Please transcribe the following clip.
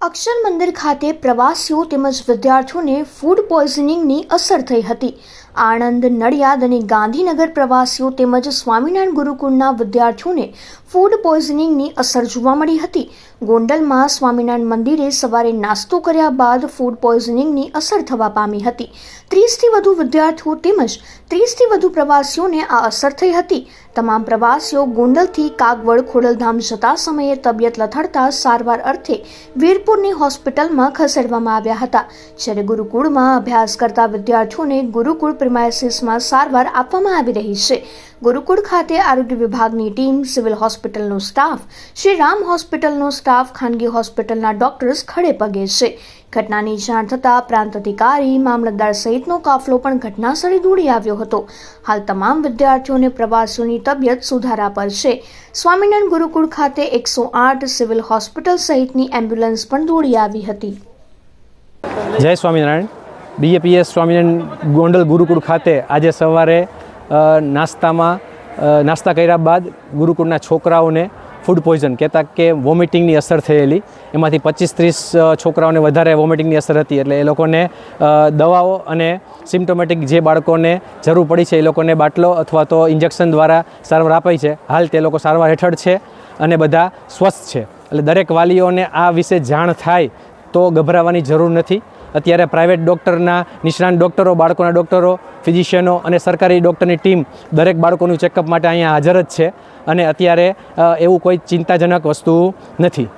અક્ષર મંદિર ખાતે પ્રવાસીઓ તેમજ વિદ્યાર્થીઓને ફૂડ પોઈઝનિંગની અસર થઈ હતી। આણંદ, નડિયાદ અને ગાંધીનગર પ્રવાસીઓ તેમજ સ્વામિનારાયણ ગુરુકુળના વિદ્યાર્થીઓને ફૂડ પોઈઝનિંગની અસર જોવા મળી હતી। ગોંડલમાં સ્વામિનારાયણ મંદિરે સવારે નાસ્તો કર્યા બાદ ફૂડ પોઈઝનિંગની અસર થવા પામી હતી। 30થી વધુ વિદ્યાર્થીઓ તેમજ 30થી વધુ પ્રવાસીઓને આ અસર થઈ હતી। તમામ પ્રવાસીઓ ગોંડલથી કાગવડ ખોડલધામ જતા સમયે તબિયત લથડતા સારવાર અર્થે વીરપુરની હોસ્પિટલમાં ખસેડવામાં આવ્યા હતા। જ્યારે ગુરુકુળમાં અભ્યાસ કરતા વિદ્યાર્થીઓને ગુરુકુળ પ્રિમાઇસીસમાં સારવાર આપવામાં આવી રહી છે। ગુરુકુળ ખાતે આરોગ્ય વિભાગની ટીમ, સિવિલ હોસ્પિટલનો સ્ટાફ, શ્રી રામ હોસ્પિટલનો સ્ટાફ, ખાનગી હોસ્પિટલના ડોક્ટર્સ ખડે પગે છે। ઘટનાની જાણ થતાં પ્રાંત અધિકારી, મામલતદાર સહિતનો કાફલો પણ ઘટનાસ્થળે દોડી આવ્યો હતો। હાલ તમામ વિદ્યાર્થીઓ અને પ્રવાસીઓની તબિયત સુધારા પર છે। સ્વામિનારાયણ ગુરુકુળ ખાતે 108 સિવિલ હોસ્પિટલ સહિતની એમ્બ્યુલન્સ પણ દોડી આવી હતી। જય સ્વામિનારાયણ। બીએપીએસ સ્વામિનારાયણ ગોંડલ ગુરુકુળ ખાતે આજે સવારે નાસ્તા કર્યા બાદ ગુરુકુળના છોકરાઓને ફૂડ પોઈઝન કહેતા કે વોમિટિંગની અસર થયેલી, એમાંથી 25-30 છોકરાઓને વધારે વોમિટિંગની અસર હતી। એટલે એ લોકોને દવાઓ અને સિમ્ટોમેટિક જે બાળકોને જરૂર પડી છે એ લોકોને બાટલો અથવા તો ઇન્જેક્શન દ્વારા સારવાર અપાઈ છે। હાલ તે લોકો સારવાર હેઠળ છે અને બધા સ્વસ્થ છે। એટલે દરેક વાલીઓને આ વિશે જાણ થાય તો ગભરાવાની જરૂર નથી। અત્યારે પ્રાઇવેટ ડૉક્ટરના નિષ્ણાંત ડૉક્ટરો, બાળકોના ડૉક્ટરો, ફિઝિશિયનો અને સરકારી ડૉક્ટરની ટીમ દરેક બાળકોનું ચેકઅપ માટે અહીંયા હાજર જ છે અને અત્યારે એવું કોઈ ચિંતાજનક વસ્તુ નથી।